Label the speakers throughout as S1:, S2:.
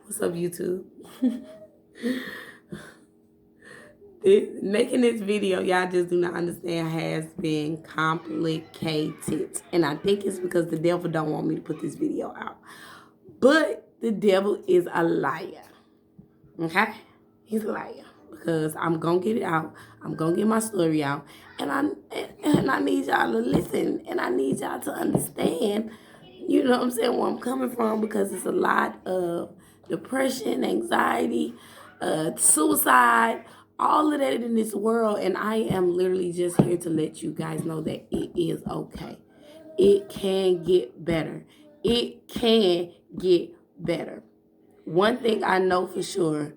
S1: What's up, YouTube? Making this video, y'all just do not understand, has been complicated. And I think it's because the devil don't want me to put this video out. But the devil is a liar. Okay? He's a liar. Because I'm going to get it out. I'm going to get my story out. And I need y'all to listen. And I need y'all to understand, you know what I'm saying, where I'm coming from. Because it's a lot of depression, anxiety, suicide, all of that in this world. And I am literally just here to let you guys know that it is okay. It can get better. It can get better. One thing I know for sure.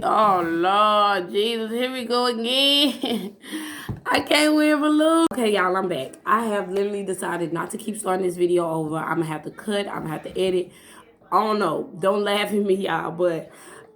S1: Oh, Lord Jesus, here we go again. I can't win for lose. Okay, y'all, I'm back. I have literally decided not to keep starting this video over. I'm going to have to cut. I'm going to have to edit. I don't know. Don't laugh at me, y'all, but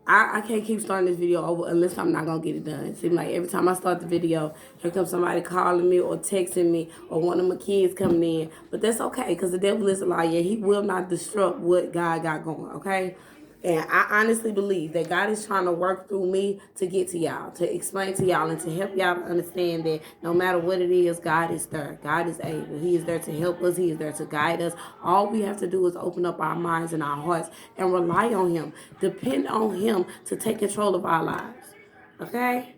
S1: I can't keep starting this video over unless I'm not going to get it done. It seems like every time I start the video, here comes somebody calling me or texting me or one of my kids coming in. But that's okay, because the devil is a liar. He will not disrupt what God got going, okay? And I honestly believe that God is trying to work through me to get to y'all, to explain to y'all, and to help y'all to understand that no matter what it is, God is there. God is able. He is there to help us. He is there to guide us. All we have to do is open up our minds and our hearts and rely on Him. Depend on Him to take control of our lives. Okay?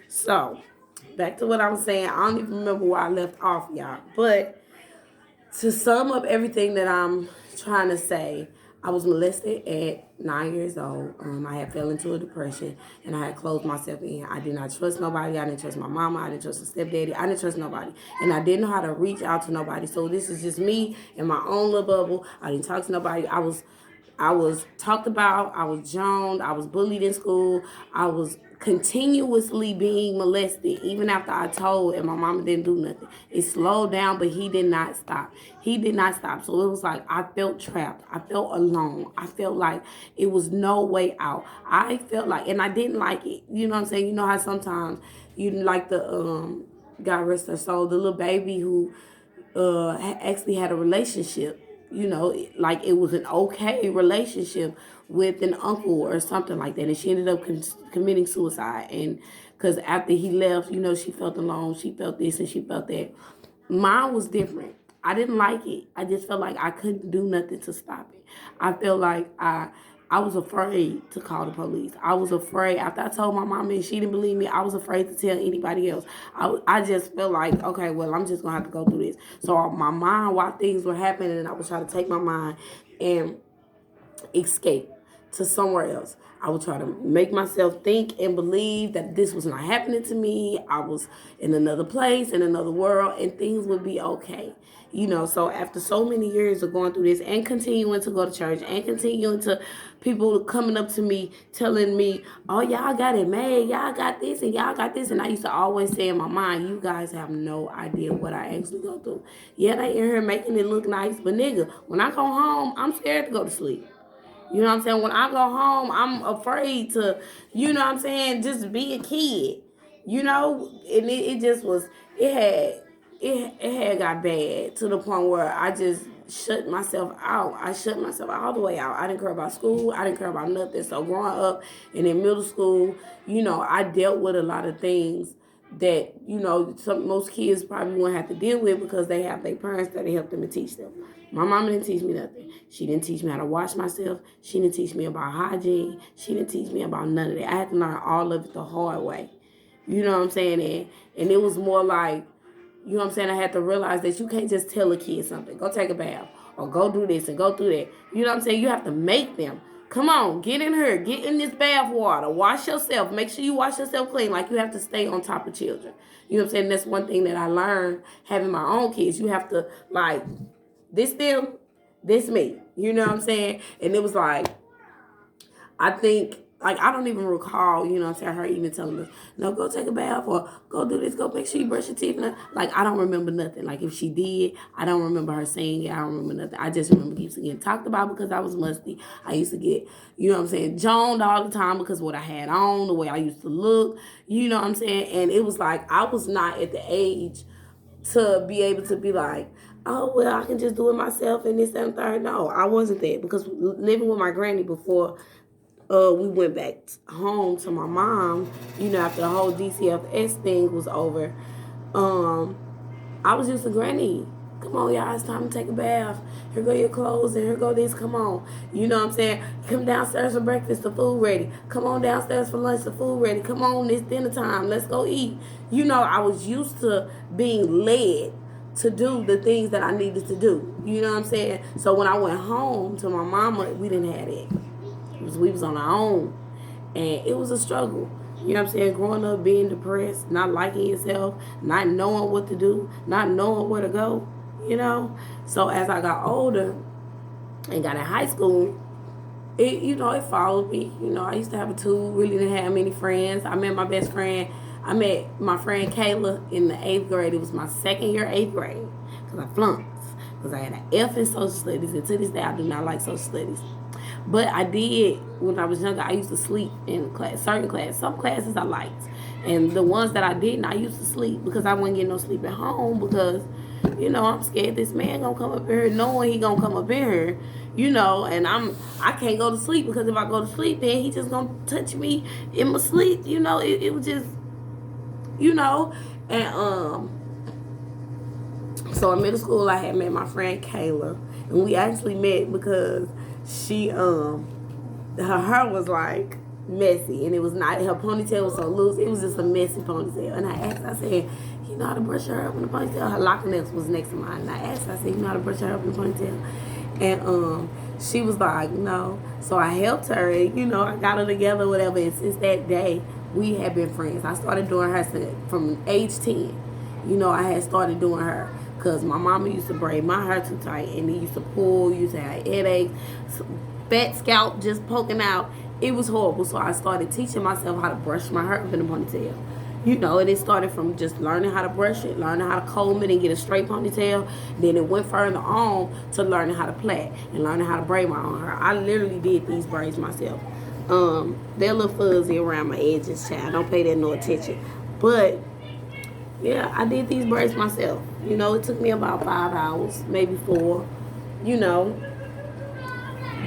S1: So, back to what I was saying. I don't even remember where I left off, y'all. But to sum up everything that I'm trying to say, I was molested at 9 years old. I had fell into a depression, and I had closed myself in. I did not trust nobody. I didn't trust my mama. I didn't trust the stepdaddy. I didn't trust nobody. And I didn't know how to reach out to nobody. So this is just me in my own little bubble. I didn't talk to nobody. I was talked about. I was joned. I was bullied in school. I was continuously being molested, even after I told, and my mama didn't do nothing. It slowed down, but he did not stop. He did not stop. So it was like I felt trapped. I felt alone. I felt like it was no way out. I felt like, and I didn't like it. You know what I'm saying? You know how sometimes you like the God rest her soul, the little baby who actually had a relationship, you know, like it was an okay relationship with an uncle or something like that. And she ended up committing suicide. And because after he left, you know, she felt alone. She felt this and she felt that. Mine was different. I didn't like it. I just felt like I couldn't do nothing to stop it. I felt like I was afraid to call the police. I was afraid. After I told my mom and she didn't believe me, I was afraid to tell anybody else. I just felt like, okay, well, I'm just going to have to go through this. So my mind, while things were happening, I was trying to take my mind and escape to somewhere else. I would try to make myself think and believe that this was not happening to me. I was in another place, in another world, and things would be okay. You know, so after so many years of going through this and continuing to go to church and continuing to people coming up to me telling me, oh, y'all got it made, y'all got this and y'all got this. And I used to always say in my mind, you guys have no idea what I actually go through. Yeah, they in here making it look nice, but nigga, when I go home, I'm scared to go to sleep. You know what I'm saying? When I go home, I'm afraid to, you know what I'm saying, just be a kid. You know? And it just was, it had got bad to the point where I just shut myself out. I shut myself all the way out. I didn't care about school. I didn't care about nothing. So growing up and in middle school, you know, I dealt with a lot of things that, you know, most kids probably won't have to deal with because they have their parents that help them and teach them. My mama didn't teach me nothing. She didn't teach me how to wash myself. She didn't teach me about hygiene. She didn't teach me about none of that. I had to learn all of it the hard way. You know what I'm saying? And it was more like, you know what I'm saying, I had to realize that you can't just tell a kid something. Go take a bath or go do this and go do that. You know what I'm saying? You have to make them. Come on, get in here. Get in this bath water. Wash yourself. Make sure you wash yourself clean. Like, you have to stay on top of children. You know what I'm saying? That's one thing that I learned having my own kids. You have to, like, this them, this me. You know what I'm saying? And it was like, I think, like, I don't even recall, you know what I'm saying, her even telling us, no, go take a bath or go do this, go make sure you brush your teeth. Like, I don't remember nothing. Like, if she did, I don't remember her saying it. I don't remember nothing. I just remember used to get talked about because I was musty. I used to get, you know what I'm saying, joned all the time because what I had on, the way I used to look, you know what I'm saying? And it was like, I was not at the age to be able to be like, oh, well, I can just do it myself and this, that, and third. No, I wasn't that because living with my granny before we went back home to my mom, after the whole DCFS thing was over, I was used to granny. Come on, y'all, it's time to take a bath. Here go your clothes and here go this. Come on. You know what I'm saying? Come downstairs for breakfast, the food ready. Come on downstairs for lunch, the food ready. Come on, it's dinner time. Let's go eat. I was used to being led to do the things that I needed to do. You know what I'm saying? So when I went home to my mama, we didn't have it. We was on our own. And it was a struggle. You know what I'm saying? Growing up, being depressed, not liking yourself, not knowing what to do, not knowing where to go, So as I got older and got in high school, it followed me. I used to have a tool, really didn't have many friends. I met my best friend. I met my friend Kayla in the 8th grade. It was my second year, 8th grade, because I flunked. Because I had an F in social studies, and to this day, I do not like social studies. But I did, when I was younger, I used to sleep in class, certain classes. Some classes I liked. And the ones that I didn't, I used to sleep because I wasn't getting no sleep at home because, I'm scared this man gonna come up here knowing he gonna come up in here, and I can't go to sleep because if I go to sleep, then he just gonna touch me in my sleep, it was just, and, so in middle school, I had met my friend Kayla, and we actually met because she her hair was like messy, and it was not, her ponytail was so loose, it was just a messy ponytail. And I asked, I said, you know how to brush her hair up in the ponytail? Her lockiness was next to mine. And I asked, I said, you know how to brush her hair up in the ponytail? And she was like, no. So I helped her, and I got her together, whatever. And since that day, we have been friends. I started doing her from age 10. I had started doing her because my mama used to braid my hair too tight, and it used to pull, used to have headaches, fat scalp just poking out. It was horrible. So I started teaching myself how to brush my hair up in a ponytail. And it started from just learning how to brush it, learning how to comb it and get a straight ponytail. Then it went further on to learning how to plait and learning how to braid my own hair. I literally did these braids myself. They're a little fuzzy around my edges, child. Don't pay that no attention. But yeah, I did these braids myself. It took me about 5 hours, maybe 4,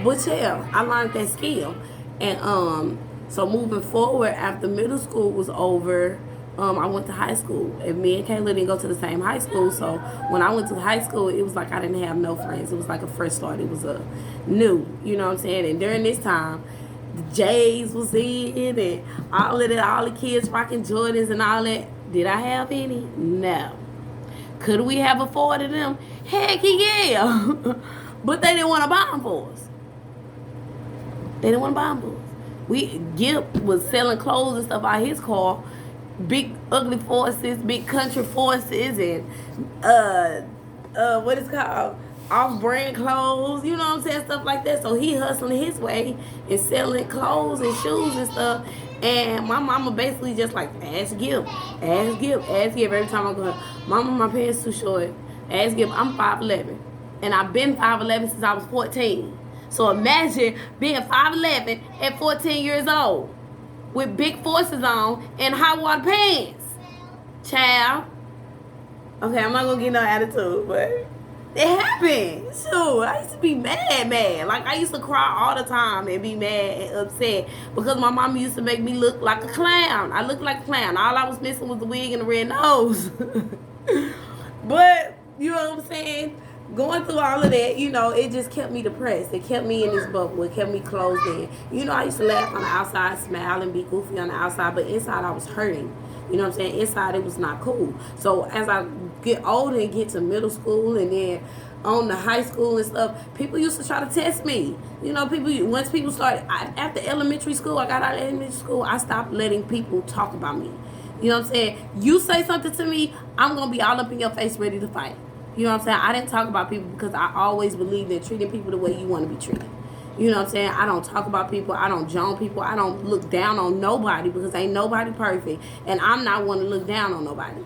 S1: But yeah, I learned that skill. And so moving forward, after middle school was over, I went to high school. And me and Kayla didn't go to the same high school. So when I went to high school, it was like I didn't have no friends. It was like a fresh start. It was a new, you know what I'm saying? And during this time, the Jays was in and all the kids rocking Jordans and all that. Did I have any? No. Could we have afforded them? Heck yeah. But they didn't want to buy them for us. They didn't want to buy them for us. Gip was selling clothes and stuff out of his car. Big ugly forces, big country forces, and what is called off-brand clothes, you know what I'm saying, stuff like that. So he hustling his way and selling clothes and shoes and stuff. And my mama basically just like, ask Gip. Every time I go, Mama, my pants too short. Ask Gip. I'm 5'11", and I've been 5'11" since I was 14. So imagine being 5'11" at 14 years old with big forces on and high water pants. Child. Okay, I'm not gonna get no attitude, but it happened. Shoot, I used to be mad. Like, I used to cry all the time and be mad and upset because my mama used to make me look like a clown. I looked like a clown. All I was missing was the wig and the red nose. But, you know what I'm saying? Going through all of that, it just kept me depressed. It kept me in this bubble. It kept me closed in. I used to laugh on the outside, smile, and be goofy on the outside, but inside I was hurting. You know what I'm saying? Inside it was not cool. So as I get older and get to middle school and then on to high school and stuff, people used to try to test me. Once people started, after elementary school, I got out of elementary school, I stopped letting people talk about me. You know what I'm saying? You say something to me, I'm going to be all up in your face ready to fight. You know what I'm saying? I didn't talk about people because I always believed in treating people the way you want to be treated. You know what I'm saying? I don't talk about people. I don't join people. I don't look down on nobody because ain't nobody perfect. And I'm not one to look down on nobody.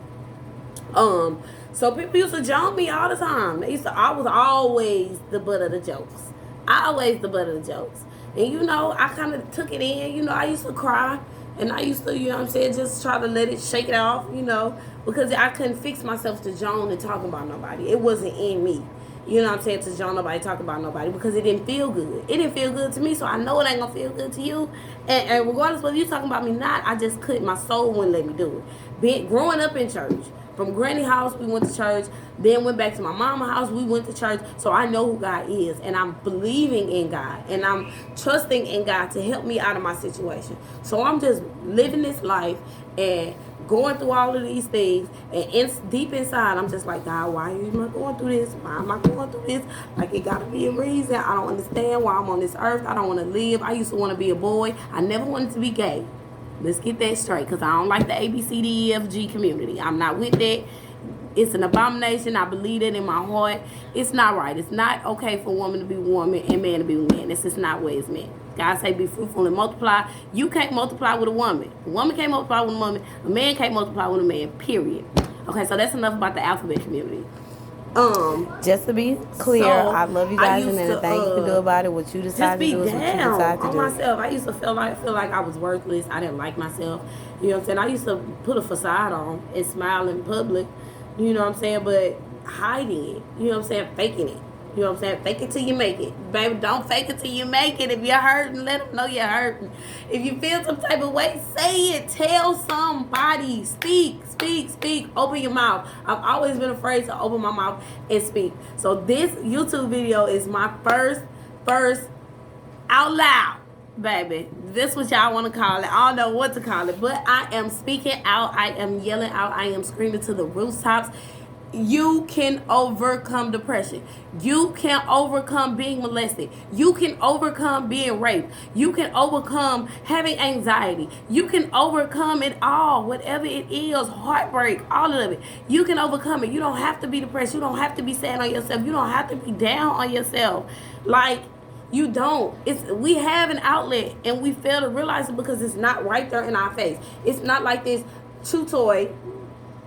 S1: So people used to join me all the time. I was always the butt of the jokes. And I kind of took it in. I used to cry And I used to, you know what I'm saying, just try to let it shake it off, you know, because I couldn't fix myself to Joan and talking about nobody. It wasn't in me. You know what I'm saying, to Joan nobody talk about nobody because it didn't feel good. It didn't feel good to me, so I know it ain't gonna feel good to you. And regardless whether you talking about me or not, I just couldn't. My soul wouldn't let me do it. Growing up in church, from granny house, we went to church. Then went back to my mama house. We went to church. So I know who God is. And I'm believing in God. And I'm trusting in God to help me out of my situation. So I'm just living this life and going through all of these things. And deep inside, I'm just like, God, why am I going through this? Why am I going through this? Like, it got to be a reason. I don't understand why I'm on this earth. I don't want to live. I used to want to be a boy. I never wanted to be gay. Let's get that straight, because I don't like the ABCDEFG community. I'm not with that. It's an abomination. I believe it in my heart. It's not right. It's not okay for woman to be woman and man to be man. This is not where it's meant. God say be fruitful and multiply. You can't multiply with a woman. A woman can't multiply with a woman. A man can't multiply with a man, period. Okay, so that's enough about the alphabet community.
S2: Just to be clear, so I love you guys, and anything you can do about it. What you decide to do is what you decide to do.
S1: Myself, I used to feel like I was worthless. I didn't like myself. You know what I'm saying? I used to put a facade on and smile in public. You know what I'm saying? But hiding it. You know what I'm saying? Faking it. You know what I'm saying? Fake it till you make it. Baby, don't fake it till you make it. If you're hurting, let them know you're hurting. If you feel some type of way, say it. Tell somebody. Speak. Open your mouth. I've always been afraid to open my mouth and speak. So this YouTube video is my first out loud, baby. This is what y'all want to call it. I don't know what to call it, but I am speaking out. I am yelling out. I am screaming to the rooftops. You can overcome depression. You can overcome being molested. You can overcome being raped. You can overcome having anxiety. You can overcome it all, whatever it is, heartbreak, all of it. You can overcome it. You don't have to be depressed. You don't have to be sad on yourself. You don't have to be down on yourself. Like, you don't. We have an outlet and we fail to realize it because it's not right there in our face. It's not like this chew toy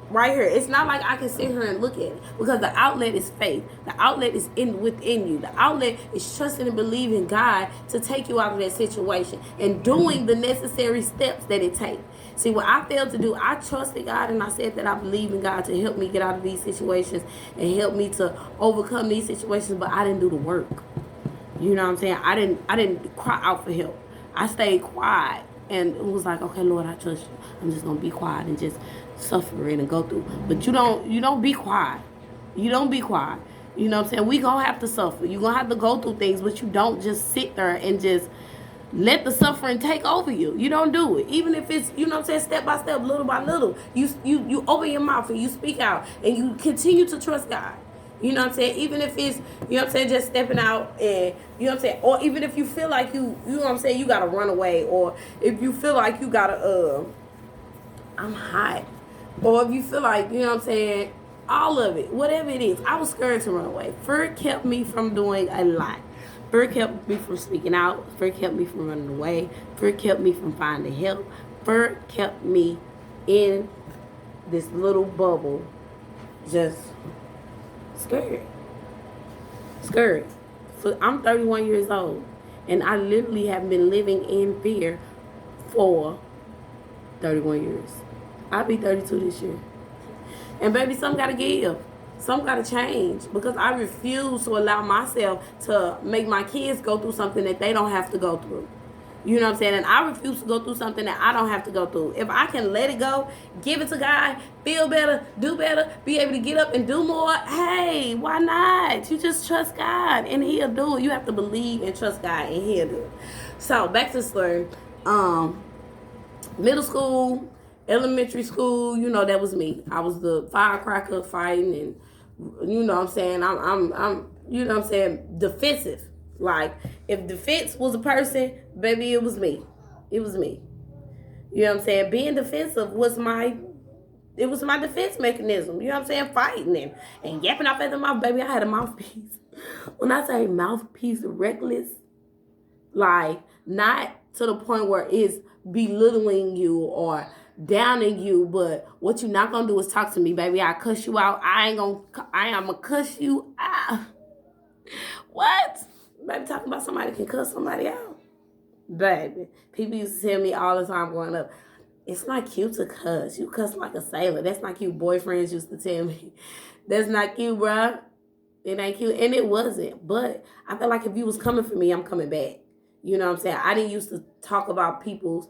S1: right here. It's not like I can sit here and look at it, because the outlet is faith. The outlet is within you. The outlet is trusting and believing God to take you out of that situation and doing the necessary steps that it takes. See, what I failed to do, I trusted God and I said that I believe in God to help me get out of these situations and help me to overcome these situations, but I didn't do the work. You know what I'm saying? I didn't cry out for help. I stayed quiet and it was like, okay, Lord, I trust you. I'm just gonna be quiet and just suffer it and go through. But you don't be quiet. You don't be quiet. You know what I'm saying? We gonna have to suffer. You gonna have to go through things, but you don't just sit there and just let the suffering take over you. You don't do it. Even if it's, you know what I'm saying, step by step, little by little. You open your mouth and you speak out and you continue to trust God. You know what I'm saying? Even if it's, you know what I'm saying, just stepping out and, you know what I'm saying, or even if you feel like you know what I'm saying, you gotta run away, or if you feel like you gotta, I'm hot. Or if you feel like, you know what I'm saying, all of it, whatever it is. I was scared to run away. Fear kept me from doing a lot. Fear kept me from speaking out. Fear kept me from running away. Fear kept me from finding help. Fear kept me in this little bubble, just scared. So I'm 31 years old, and I literally have been living in fear for 31 years. I'll be 32 this year. And baby, something gotta give. Something gotta change, because I refuse to allow myself to make my kids go through something that they don't have to go through. You know what I'm saying? And I refuse to go through something that I don't have to go through. If I can let it go, give it to God, feel better, do better, be able to get up and do more, hey, why not? You just trust God and He'll do it. You have to believe and trust God and He'll do it. So back to the story. Middle school, elementary school, you know, that was me. I was the firecracker fighting, and you know what I'm saying, I'm you know what I'm saying, defensive. Like, if defense was a person, baby, it was me. It was me. You know what I'm saying? Being defensive was my defense mechanism. You know what I'm saying? Fighting and yapping off at the mouth. Baby, I had a mouthpiece. When I say mouthpiece, reckless, like, not to the point where it's belittling you or downing you, but what you not gonna do is talk to me, baby. I cuss you out. I am gonna cuss you out. What? Baby, talking about somebody can cuss somebody out. Baby, people used to tell me all the time growing up, it's not cute to cuss. You cuss like a sailor. That's not cute. Boyfriends used to tell me, that's not cute, bruh. It ain't cute. And it wasn't. But I feel like if you was coming for me, I'm coming back. You know what I'm saying? I didn't used to talk about people's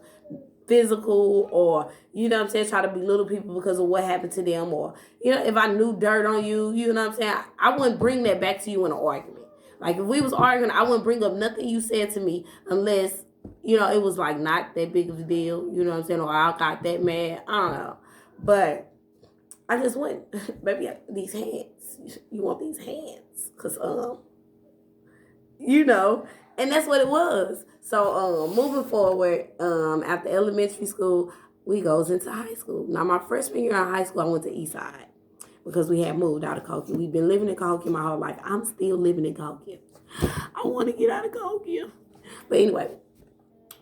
S1: physical or, you know what I'm saying, try to belittle people because of what happened to them, or, you know, if I knew dirt on you, you know what I'm saying, I wouldn't bring that back to you in an argument. Like if we was arguing, I wouldn't bring up nothing you said to me unless, you know, it was like not that big of a deal, you know what I'm saying, or I got that mad. I don't know. But I just went, baby, these hands. You want these hands? Cause you know, and that's what it was. So moving forward, after elementary school, we goes into high school. Now my freshman year in high school, I went to Eastside because we had moved out of Cahokia. We've been living in Cahokia my whole life. I'm still living in Cahokia. I want to get out of Cahokia. But anyway,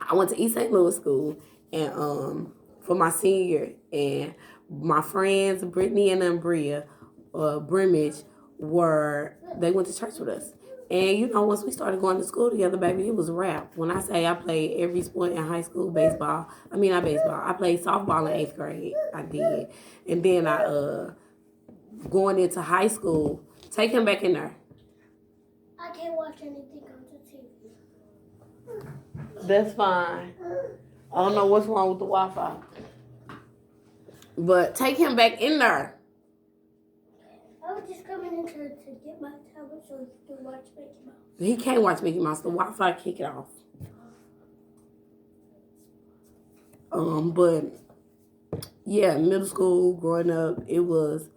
S1: I went to East St. Louis School, and for my senior year, and my friends Brittany and Umbria, Brimage, they went to church with us. And you know, once we started going to school together, baby, it was a wrap. When I say I played every sport in high school, baseball. I mean, not baseball. I played softball in 8th grade. I did, and then going into high school, take him back in there.
S3: I can't watch anything on the TV.
S1: That's fine. I don't know what's wrong with the Wi-Fi. But take him back in there.
S3: I was just coming in to get my tablet so he can watch Mickey Mouse.
S1: He can't watch Mickey Mouse. The Wi-Fi kick it off. But yeah, middle school, growing up, it was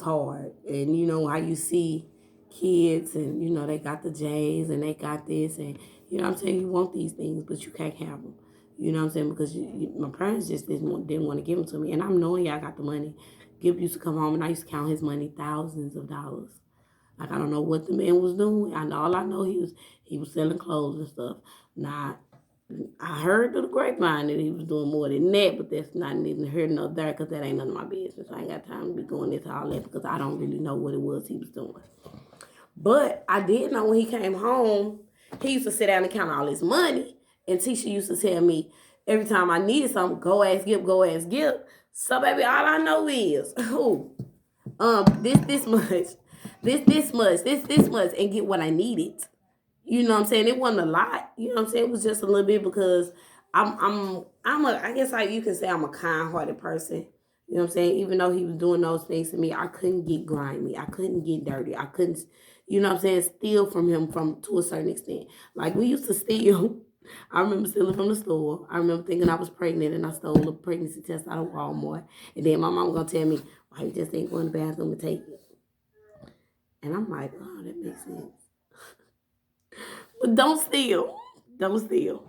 S1: hard. And you know how you see kids, and you know they got the J's and they got this, and you know what I'm saying, you want these things, but you can't have them. You know what I'm saying, because my parents just didn't want to give them to me, and I'm knowing y'all got the money. Gib used to come home and I used to count his money, thousands of dollars. Like I don't know what the man was doing. All I know he was selling clothes and stuff. Now I heard through the grapevine that he was doing more than that, but that's not neither here nor there because that ain't none of my business. I ain't got time to be going into all that because I don't really know what it was he was doing. But I did know when he came home, he used to sit down and count all his money. And Tisha used to tell me every time I needed something, go ask Gip, go ask Gip. So baby, all I know is, this much, and get what I needed. You know what I'm saying? It wasn't a lot. You know what I'm saying? It was just a little bit because I guess like you can say I'm a kind-hearted person. You know what I'm saying? Even though he was doing those things to me, I couldn't get grimy. I couldn't get dirty. I couldn't, you know what I'm saying, steal from him to a certain extent. Like we used to steal. I remember stealing from the store. I remember thinking I was pregnant and I stole a pregnancy test out of Walmart. And then my mom gonna tell me, why you just ain't going to the bathroom and take it? And I'm like, oh, that makes sense. But don't steal. Don't steal.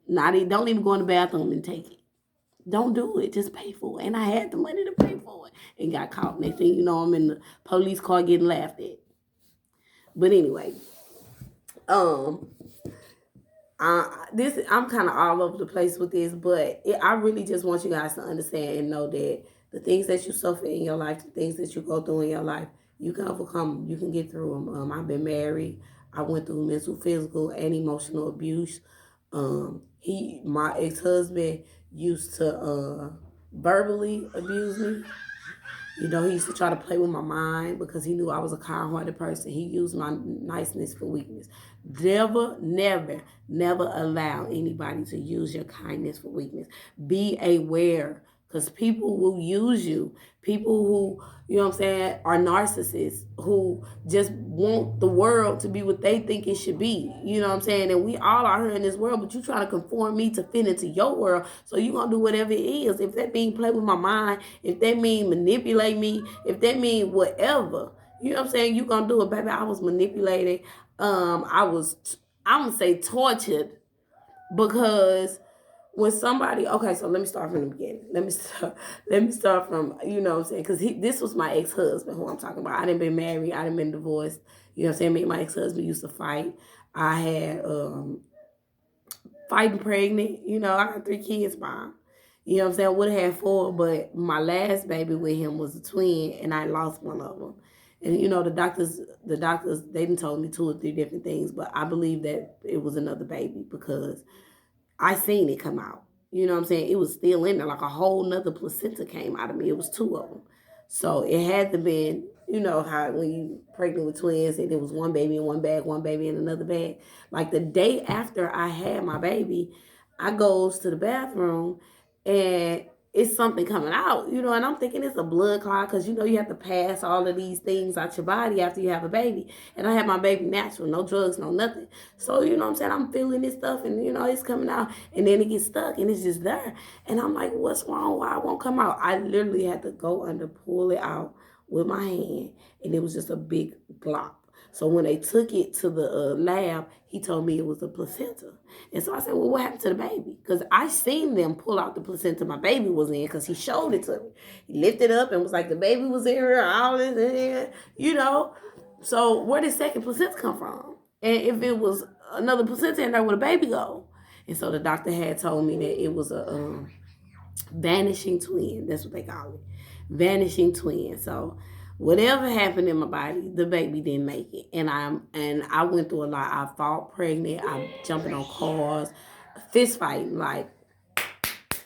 S1: Don't even go in the bathroom and take it. Don't do it. Just pay for it. And I had the money to pay for it. And got caught. Next thing you know, I'm in the police car getting laughed at. But anyway, I'm kind of all over the place with this, but I really just want you guys to understand and know that the things that you suffer in your life, the things that you go through in your life, you can overcome. You can get through them. I've been married. I went through mental, physical, and emotional abuse. My ex-husband used to verbally abuse me. You know, he used to try to play with my mind because he knew I was a kind-hearted person. He used my niceness for weakness. Never allow anybody to use your kindness for weakness. Be aware because people will use you. People who, you know what I'm saying, are narcissists who just want the world to be what they think it should be. You know what I'm saying? And we all are here in this world, but you trying to conform me to fit into your world. So you going to do whatever it is. If that mean play with my mind, if that mean manipulate me, if that mean whatever, you know what I'm saying, you going to do it, baby. I was manipulated. I'm going to say tortured because when somebody, okay, so let me start from the beginning. Let me start from, you know what I'm saying, because this was my ex-husband who I'm talking about. I didn't been married. I didn't been divorced. You know what I'm saying? Me and my ex-husband used to fight. I had fighting pregnant. You know, I got 3 kids by him. You know what I'm saying? I would have had 4, but my last baby with him was a twin, and I lost one of them. And, you know, the doctors, they done told me 2 or 3 different things, but I believe that it was another baby because I seen it come out. You know what I'm saying? It was still in there. Like a whole nother placenta came out of me. It was 2 of them. So it had to been, you know how when you pregnant with twins and it was one baby in one bag, one baby in another bag. Like the day after I had my baby, I goes to the bathroom and it's something coming out, you know, and I'm thinking it's a blood clot because, you know, you have to pass all of these things out your body after you have a baby. And I had my baby natural, no drugs, no nothing. So, you know what I'm saying? I'm feeling this stuff and, you know, it's coming out and then it gets stuck and it's just there. And I'm like, what's wrong? Why it won't come out? I literally had to go under, pull it out with my hand, and it was just a big glop. So when they took it to the lab, he told me it was a placenta. And so I said, well, what happened to the baby? Because I seen them pull out the placenta my baby was in because he showed it to me. He lifted up and was like, the baby was in here, all this in here, you know. So where did second placenta come from? And if it was another placenta in there, where the baby go? And so the doctor had told me that it was a vanishing twin. That's what they call it. Vanishing twin. So whatever happened in my body, the baby didn't make it. And I went through a lot. I fought pregnant. I'm jumping on cars, fist fighting, like,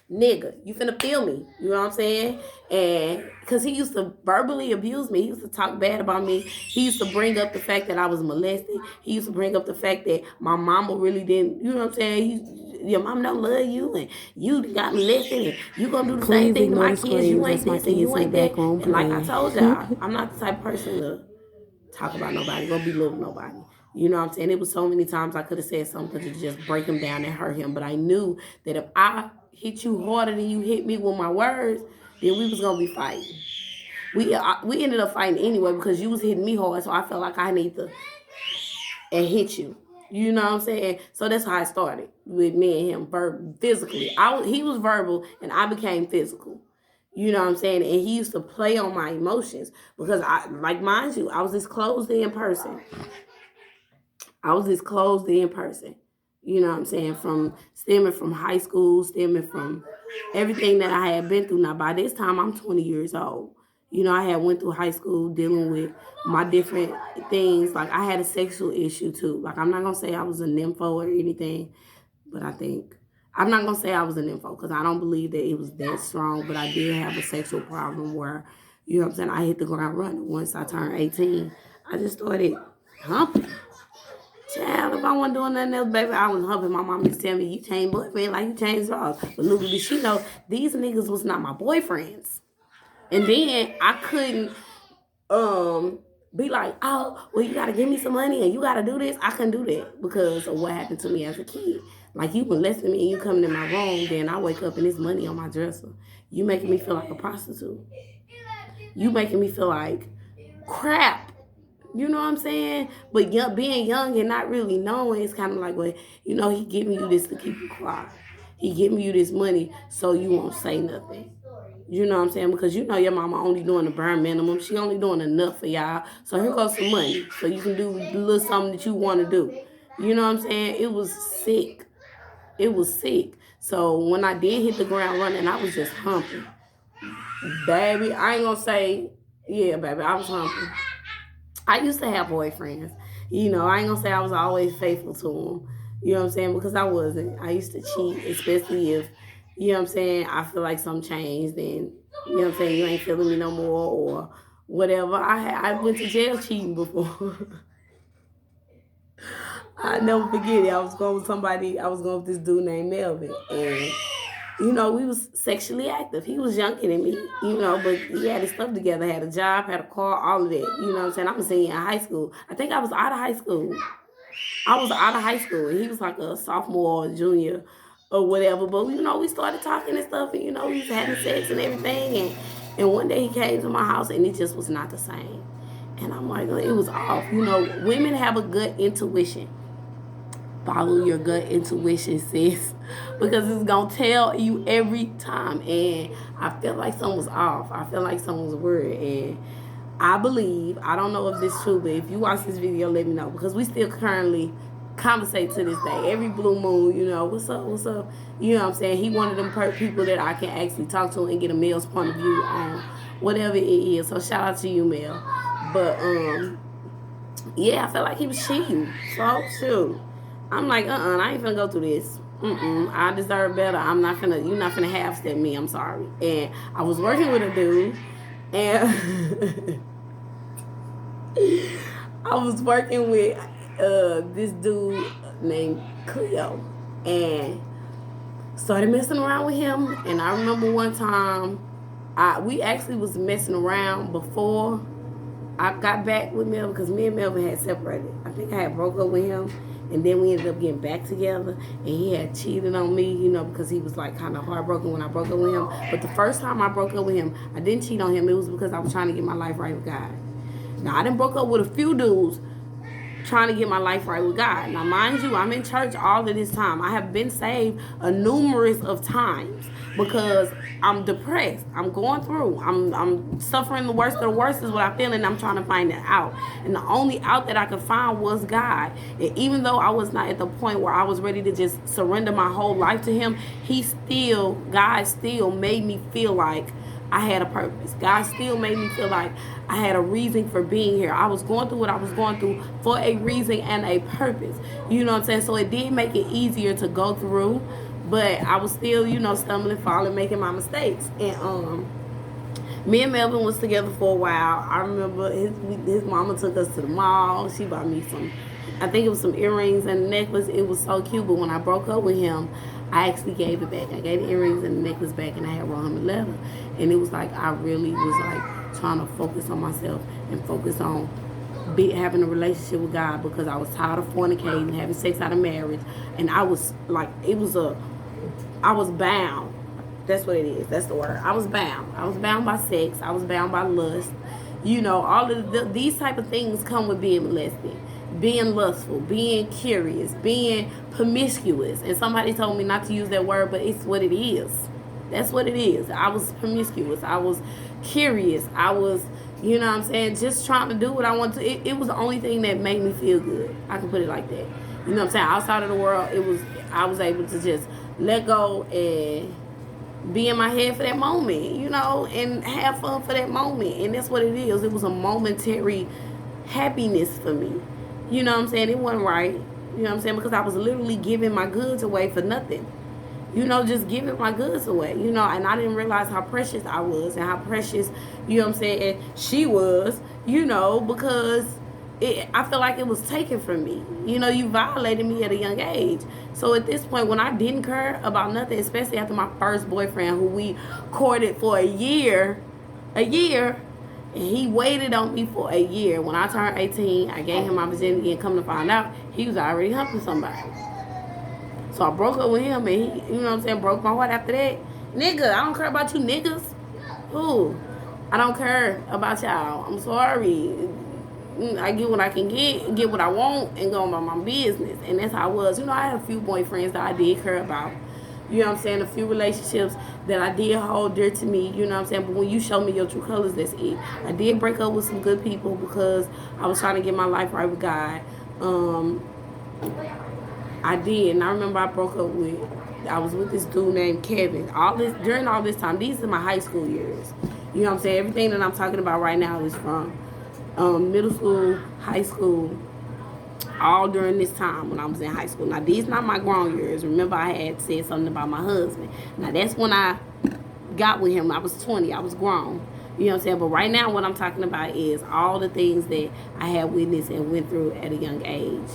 S1: nigga, you finna feel me. You know what I'm saying? And because he used to verbally abuse me. He used to talk bad about me. He used to bring up the fact that I was molested. He used to bring up the fact that my mama really didn't, you know what I'm saying? Your mom don't love you and you got molested and you gonna do the same thing to my kids. You ain't this and you ain't that. And like I told y'all, I'm not the type of person to talk about nobody, go belittle nobody. You know what I'm saying? It was so many times I could have said something to just break him down and hurt him. But I knew that if I hit you harder than you hit me with my words, then we was going to be fighting. We ended up fighting anyway because you was hitting me hard. So I felt like I need to and hit you. You know what I'm saying? So that's how I started with me and him physically. He was verbal and I became physical. You know what I'm saying? And he used to play on my emotions because mind you, I was this closed in person. You know what I'm saying? Stemming from high school, stemming from everything that I had been through. Now, by this time, I'm 20 years old. You know, I had went through high school dealing with my different things. Like, I had a sexual issue, too. Like, I'm not going to say I was a nympho or anything, but I'm not going to say I was a nympho because I don't believe that it was that strong, but I did have a sexual problem where, you know what I'm saying, I hit the ground running. Once I turned 18, I just started humping. Child, if I wasn't doing nothing else, baby, I was humping. My mom used to tell me, you changed boyfriend like you changed drugs. But little did she know, these niggas was not my boyfriends. And then I couldn't be like, oh, well, you got to give me some money and you got to do this. I couldn't do that because of what happened to me as a kid. Like, you molesting me and you coming in my room, then I wake up and there's money on my dresser. You making me feel like a prostitute. You making me feel like crap. You know what I'm saying? But being young and not really knowing, it's kind of like, well, you know, he giving you this to keep you quiet. He giving you this money so you won't say nothing. You know what I'm saying? Because you know your mama only doing the bare minimum. She only doing enough for y'all. So here goes some money. So you can do the little something that you want to do. You know what I'm saying? It was sick. So when I did hit the ground running, I was just humping. Baby, I ain't going to say, yeah, baby, I was humping. I used to have boyfriends. You know, I ain't gonna say I was always faithful to them. You know what I'm saying? Because I wasn't. I used to cheat, especially if, you know what I'm saying, I feel like something changed and, you know what I'm saying, you ain't feeling me no more or whatever. I went to jail cheating before. I never forget it. I was going with this dude named Melvin. And, you know, we was sexually active. He was younger than me, you know, but he had his stuff together, had a job, had a car, all of that. You know what I'm saying? I was in high school. I think I was out of high school. And he was like a sophomore or junior or whatever. But, you know, we started talking and stuff, and, you know, we was having sex and everything. And one day he came to my house, and it just was not the same. And I'm like, it was off. You know, women have a good intuition. Follow your gut intuition, sis, because it's gonna tell you every time. And I felt like something was off. I felt like something was weird. And I believe, I don't know if this is true, but if you watch this video, let me know, because we still currently conversate to this day. Every blue moon, you know, what's up? You know what I'm saying? He one of them people that I can actually talk to and get a male's point of view on whatever it is. So shout out to you, Mel. But yeah, I felt like he was cheating. So shoot. I'm like, I ain't finna go through this. I deserve better. You're not finna half step me. I'm sorry. And I was working with a dude, and I was working with this dude named Cleo, and started messing around with him. And I remember one time, we actually was messing around before I got back with Melvin, because me and Melvin had separated. I think I had broke up with him, and then we ended up getting back together, and he had cheated on me, because he was like kind of heartbroken when I broke up with him. But the first time I broke up with him, I didn't cheat on him. It was because I was trying to get my life right with God. Now, I done broke up with a few dudes trying to get my life right with God. Now, mind you, I'm in church all of this time. I have been saved a numerous of times because I'm depressed. I'm going through. I'm suffering the worst of the worst is what I feel, and I'm trying to find that out. And the only out that I could find was God. And even though I was not at the point where I was ready to just surrender my whole life to Him, God still made me feel like I had a purpose. God still made me feel like I had a reason for being here. I was going through what I was going through for a reason and a purpose. You know what I'm saying? So it did make it easier to go through, but I was still, stumbling, falling, making my mistakes. And me and Melvin was together for a while. I remember his mama took us to the mall. She bought me I think it was some earrings and a necklace. It was so cute. But when I broke up with him, I actually gave it back. I gave the earrings and the necklace back, and I had wrote him a letter. And it was like I really was like trying to focus on myself and focus on having a relationship with God, because I was tired of fornicating, having sex out of marriage, and I was like, I was bound. That's what it is. That's the word. I was bound. I was bound by sex. I was bound by lust. All of these type of things come with being molested. Being lustful, being curious, being promiscuous. And somebody told me not to use that word, but it's what it is. That's what it is. I was promiscuous. I was curious. I was, just trying to do what I wanted to. It was the only thing that made me feel good. I can put it like that. You know what I'm saying? Outside of the world, I was able to just let go and be in my head for that moment, and have fun for that moment. And that's what it is. It was a momentary happiness for me. You know what I'm saying? It wasn't right. You know what I'm saying? Because I was literally giving my goods away for nothing. Just giving my goods away. And I didn't realize how precious I was and how precious, she was, because I feel like it was taken from me. You violated me at a young age. So at this point, when I didn't care about nothing, especially after my first boyfriend, who we courted for a year, and he waited on me for a year. When I turned 18, I gave him my virginity, and come to find out, he was already humping somebody. So I broke up with him, and he, broke my heart after that. Nigga, I don't care about you niggas. Ooh, I don't care about y'all. I'm sorry. I get what I can get what I want, and go about my business. And that's how I was. I had a few boyfriends that I did care about. A few relationships that I did hold dear to me, But when you show me your true colors, that's it. I did break up with some good people because I was trying to get my life right with God. I did, and I remember I was with this dude named Kevin. During all this time, these are my high school years. Everything that I'm talking about right now is from middle school, high school, all during this time when I was in high school. Now, these not my grown years. Remember, I had said something about my husband. Now, that's when I got with him. I was 20. I was grown. But right now, what I'm talking about is all the things that I had witnessed and went through at a young age.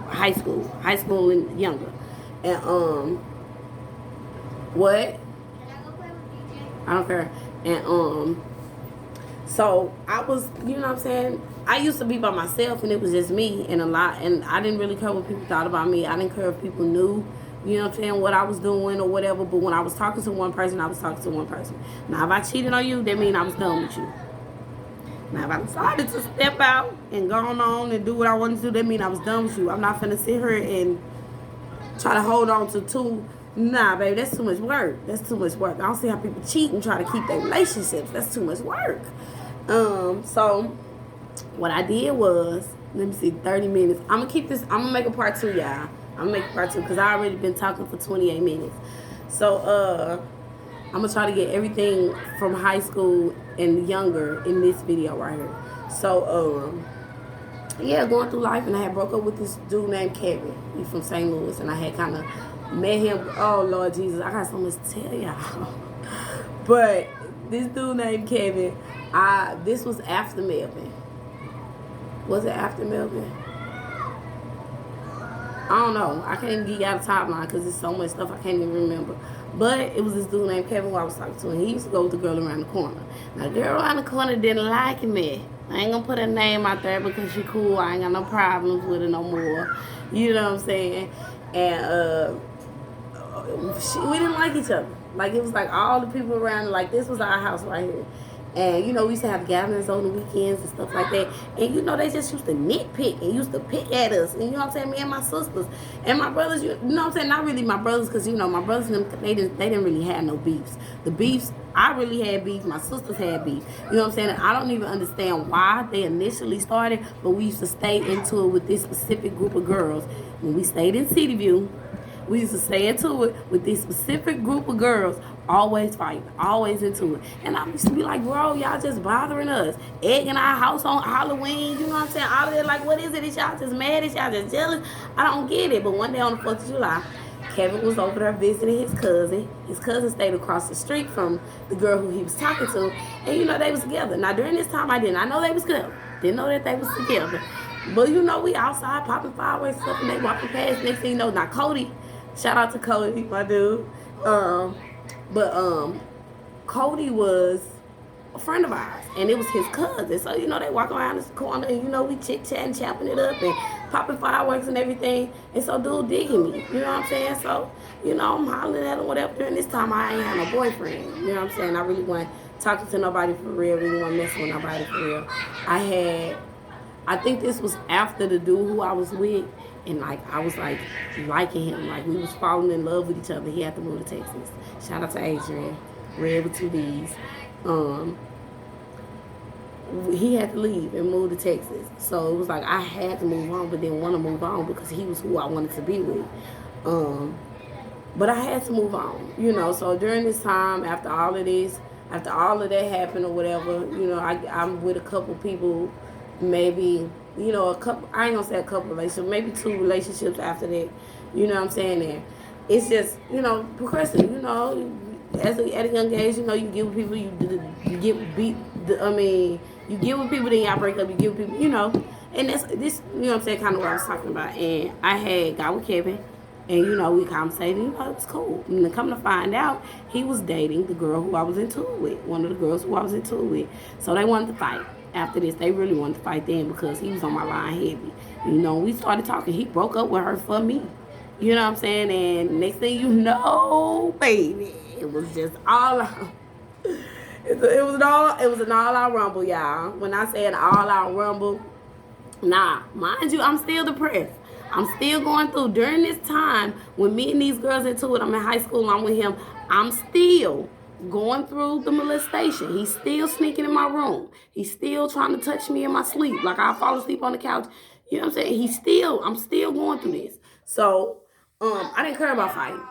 S1: High school and younger. And, what? I don't care. And, so I was, I used to be by myself, and it was just me and I didn't really care what people thought about me. I didn't care if people knew, what I was doing or whatever. But when I was talking to one person, I was talking to one person. Now, if I cheated on you, that means I was done with you. Now, if I decided to step out and go on and do what I wanted to do, that means I was done with you. I'm not finna sit here and try to hold on to two. Nah, baby, that's too much work. That's too much work. I don't see how people cheat and try to keep their relationships. That's too much work. So what I did was, let me see, 30 minutes. I'm gonna keep this. I'm gonna make a part 2, y'all. I'm gonna make a part 2 because I already been talking for 28 minutes. So I'm gonna try to get everything from high school and younger in this video right here. So yeah, going through life, and I had broke up with this dude named Kevin. He's from St. Louis, and I had kind of met him. Oh Lord Jesus, I got so much to tell y'all. But this dude named Kevin, this was after Melvin. Was it after Melvin? I don't know. I can't even get out a timeline because there's so much stuff I can't even remember. But it was this dude named Kevin who I was talking to, and he used to go with the girl around the corner. Now, the girl around the corner didn't like me. I ain't gonna put her name out there because she cool. I ain't got no problems with her no more. You know what I'm saying? And we didn't like each other. Like, it was like all the people around, like, this was our house right here. And, you know, we used to have gatherings on the weekends and stuff like that. And, you know, they just used to nitpick and used to pick at us. And, you know what I'm saying? Me and my sisters. And my brothers, you know what I'm saying? Not really my brothers because, you know, my brothers, they didn't really have no beefs. The beefs, I really had beef. My sisters had beef. You know what I'm saying? And I don't even understand why they initially started. But we used to stay into it with this specific group of girls. When we stayed in City View, we used to stay into it with this specific group of girls, always fighting, always into it. And I used to be like, bro, y'all just bothering us. Egging our house on Halloween, you know what I'm saying? All of that, like, what is it? Is y'all just mad? Is y'all just jealous? I don't get it. But one day on the 4th of July, Kevin was over there visiting his cousin. His cousin stayed across the street from the girl who he was talking to. And, you know, they was together. Now, during this time, I know they was together. Didn't know that they was together. But, you know, we outside popping fireworks and stuff, and they walking past. Next thing you know, now Cody, shout out to Cody, my dude. But Cody was a friend of ours, and it was his cousin. So, you know, they walk around this corner, and, you know, we chit-chatting, chopping it up, and popping fireworks and everything. And so dude digging me, you know what I'm saying? So, you know, I'm hollering at him, whatever. During this time, I ain't had no boyfriend, you know what I'm saying? I really wasn't talking to nobody for real, really wasn't messing with nobody for real. I think this was after the dude who I was with, and like I was like liking him, like we was falling in love with each other. He had to move to Texas. Shout out to Adrian, Red with 2 D's. He had to leave and move to Texas, so it was like I had to move on, but didn't want to move on because he was who I wanted to be with. But I had to move on, you know. So during this time, after all of that happened or whatever, you know, I'm with a couple people. Maybe, you know, I ain't gonna say a couple relationships, maybe 2 relationships after that, you know what I'm saying? And it's just, you know, progressive, you know, at a young age, you know, you get with people, you get beat, you get with people, then y'all break up, you get with people, you know, and that's, this, you know what I'm saying, kind of what I was talking about. And I had got with Kevin, and, you know, we conversated, you know, it was cool. And then come to find out, he was dating the girl who I was into it with, one of the girls who I was into it with. So they wanted to fight. After this, they really wanted to fight then because he was on my line heavy. You know, we started talking. He broke up with her for me. You know what I'm saying? And next thing you know, baby, it was just all out. It was an all-out rumble, y'all. When I say an all-out rumble, nah, mind you, I'm still depressed. I'm still going through. During this time, when me and these girls into it, I'm in high school, I'm with him, I'm still going through the molestation. He's still sneaking in my room. He's still trying to touch me in my sleep. Like, I fall asleep on the couch. You know what I'm saying? I'm still going through this. So, I didn't care about fighting.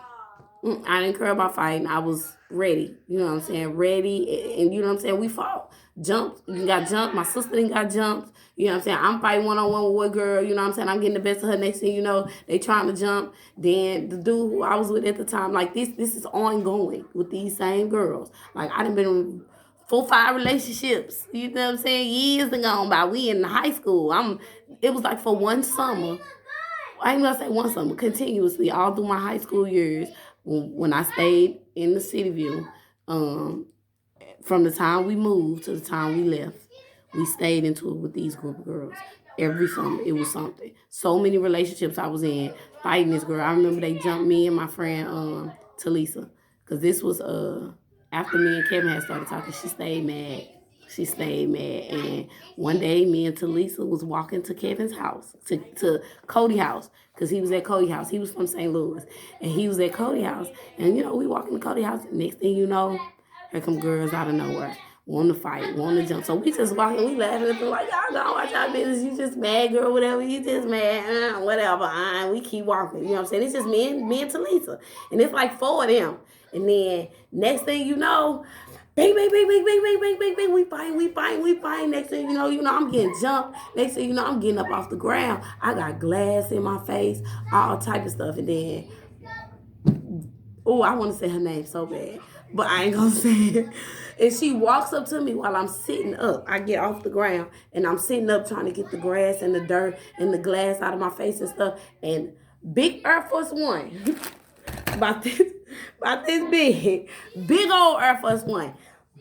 S1: I didn't care about fighting. I was ready. You know what I'm saying? Ready. And you know what I'm saying? We fought. Jumped. You got jumped. My sister didn't got jumped. You know what I'm saying? I'm fighting one-on-one with one girl. You know what I'm saying? I'm getting the best of her. Next thing you know, they trying to jump. Then the dude who I was with at the time, like this is ongoing with these same girls. Like, I done been in 4, 5 relationships. You know what I'm saying? Years have gone by. We in high school. It was like for one summer. I ain't gonna say one summer, continuously all through my high school years when I stayed in the City View. From the time we moved to the time we left, we stayed into it with these group of girls. Every summer, it was something. So many relationships I was in, fighting this girl. I remember they jumped me and my friend Talisa, because this was after me and Kevin had started talking. She stayed mad. And one day, me and Talisa was walking to Kevin's house, to Cody house, because he was at Cody house. He was from St. Louis, and he was at Cody house. And, you know, we walking to Cody house. Next thing you know, here come girls out of nowhere, want to fight, want to jump. So we just walking, we laughing at them like, y'all don't watch our business. You just mad, girl, whatever. You just mad, whatever. We keep walking. You know what I'm saying? It's just me and Talisa. And it's like 4 of them. And then next thing you know, Bang, bang, bang, bang, bang, bang, bang, bang, bang. We fight. Next thing you know, I'm getting jumped. Next thing you know, I'm getting up off the ground. I got glass in my face, all type of stuff. And then, oh, I want to say her name so bad, but I ain't gonna say it. And she walks up to me while I'm sitting up. I get off the ground and I'm sitting up trying to get the grass and the dirt and the glass out of my face and stuff. And big Air Force One, about this big old Air Force One,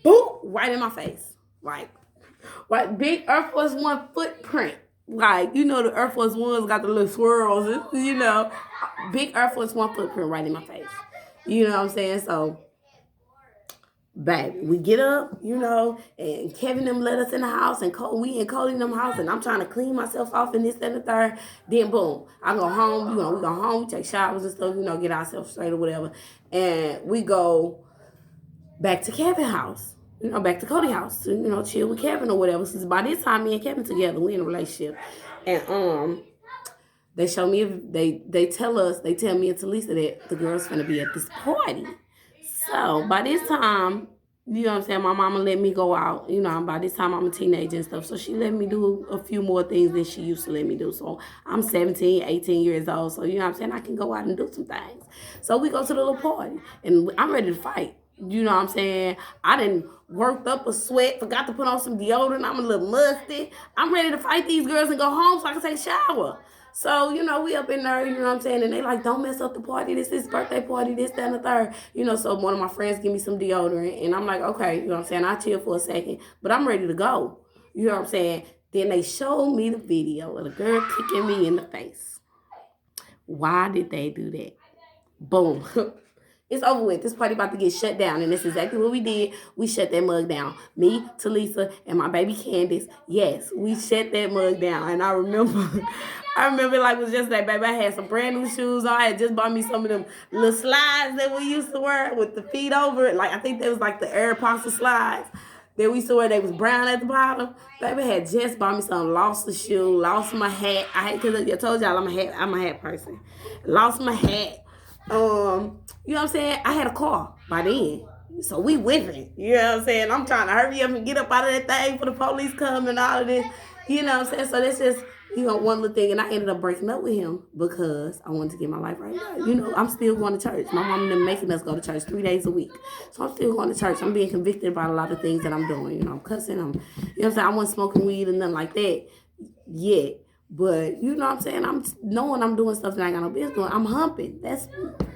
S1: boop, right in my face. Like big Air Force One footprint. Like, the Air Force Ones got the little swirls, big Air Force One footprint right in my face. You know what I'm saying? So, baby, we get up, and Kevin them let us in the house, and we in Cody them house, and I'm trying to clean myself off and this, that, and the third. Then, boom, I go home, we go home, we take showers and stuff, get ourselves straight or whatever. And we go back to Kevin's house. Back to Cody's house to, chill with Kevin or whatever. Since by this time, me and Kevin together, we in a relationship. And they show me, they tell me and Talisa that the girl's gonna be at this party. So by this time, you know what I'm saying, my mama let me go out. By this time I'm a teenager and stuff. So she let me do a few more things than she used to let me do. So I'm 17, 18 years old. So you know what I'm saying, I can go out and do some things. So we go to the little party and I'm ready to fight. You know what I'm saying? I done worked up a sweat, forgot to put on some deodorant. I'm a little musty. I'm ready to fight these girls and go home so I can take a shower. So, we up in there, you know what I'm saying? And they like, don't mess up the party. This is birthday party, this, that, and the third. So one of my friends give me some deodorant. And I'm like, okay, you know what I'm saying? I'll chill for a second. But I'm ready to go. You know what I'm saying? Then they showed me the video of the girl kicking me in the face. Why did they do that? Boom. It's over with. This party about to get shut down. And that's exactly what we did. We shut that mug down. Me, Talisa, and my baby Candace. Yes, we shut that mug down. And I remember like it was just that, baby. I had some brand new shoes on. I had just bought me some of them little slides that we used to wear with the feet over it. Like, I think they was like the Air Apostle slides that we used to wear. They was brown at the bottom. Baby had just bought me some. Lost the shoe. Lost my hat. Because I told y'all I'm a hat person. Lost my hat. You know what I'm saying? I had a car by then. So we whipping. You know what I'm saying? I'm trying to hurry up and get up out of that thing for the police come and all of this. You know what I'm saying? So that's just, one little thing. And I ended up breaking up with him because I wanted to get my life right. I'm still going to church. My mom and them making us go to church 3 days a week. So I'm still going to church. I'm being convicted about a lot of things that I'm doing. I'm cussing. You know what I'm saying? I wasn't smoking weed and nothing like that yet. But, you know what I'm saying? I'm knowing I'm doing stuff that I ain't got no business doing. I'm humping. That's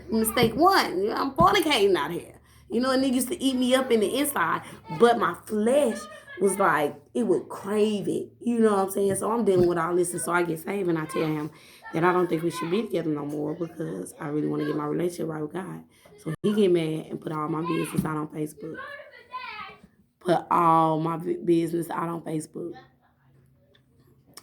S1: mistake one. I'm fornicating out here. And it used to eat me up in the inside. But my flesh was like, it would crave it. You know what I'm saying? So I'm dealing with all this. And so I get saved and I tell him that I don't think we should be together no more because I really want to get my relationship right with God. So he get mad and put all my business out on Facebook. Put all my business out on Facebook.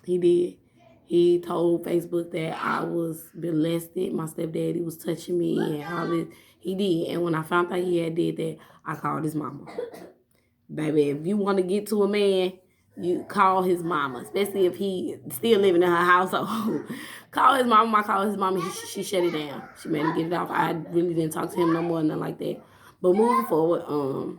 S1: He did. He told Facebook that I was molested. My stepdaddy was touching me and all this. He did. And when I found out he had did that, I called his mama. Baby, if you want to get to a man, you call his mama, especially if he still living in her household. Call his mama. I called his mama. She shut it down. She made him get it off. I really didn't talk to him no more, nothing like that. But moving forward,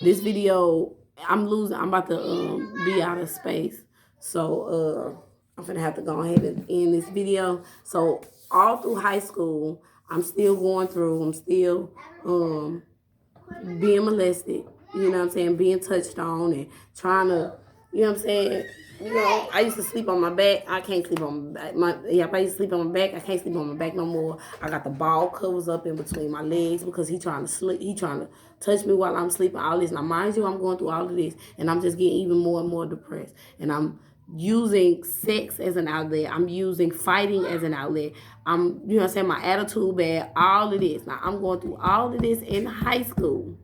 S1: this video, I'm about to be out of space. So, I'm going to have to go ahead and end this video. So, all through high school, I'm still going through. I'm still being molested. You know what I'm saying? Being touched on and trying to, you know what I'm saying? I used to sleep on my back. I can't sleep on my back. I used to sleep on my back. I can't sleep on my back no more. I got the ball covers up in between my legs because he trying to sleep. He trying to touch me while I'm sleeping. All this. Now, mind you, I'm going through all of this. And I'm just getting even more and more depressed. And I'm using sex as an outlet. I'm using fighting as an outlet. I'm, you know what I'm saying, my attitude bad, all of this. Now, I'm going through all of this in high school.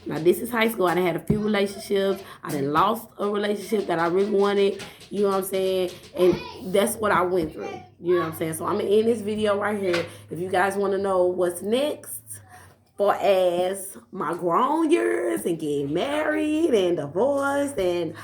S1: Now, this is high school. I done had a few relationships. I done lost a relationship that I really wanted. You know what I'm saying? And that's what I went through. You know what I'm saying? So, I'm going to end this video right here. If you guys want to know what's next for as my grown years and getting married and divorced and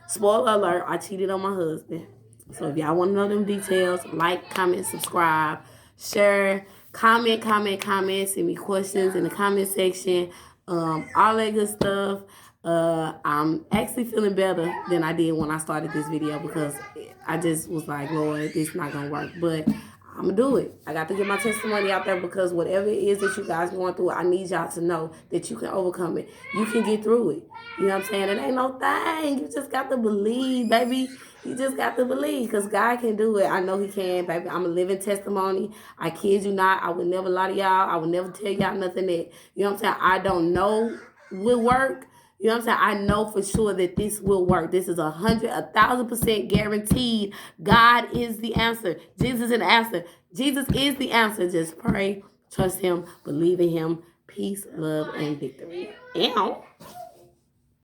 S1: spoiler alert, I cheated on my husband. So if y'all want to know them details, like, comment, subscribe, share, comment. Send me questions in the comment section. all that good stuff. I'm actually feeling better than I did when I started this video because I just was like, Lord, this is not gonna work, but I'm gonna do it. I got to get my testimony out there because whatever it is that you guys going through, I need y'all to know that you can overcome it. You can get through it. You know what I'm saying? It ain't no thing. You just got to believe, baby. You just got to believe because God can do it. I know he can, baby. I'm a living testimony. I kid you not. I would never lie to y'all. I would never tell y'all nothing that, you know what I'm saying, I don't know will work. You know what I'm saying? I know for sure that this will work. This is 1,000% guaranteed. God is the answer. Jesus is the answer. Jesus is the answer. Just pray, trust him, believe in him. Peace, love, and victory. Ow.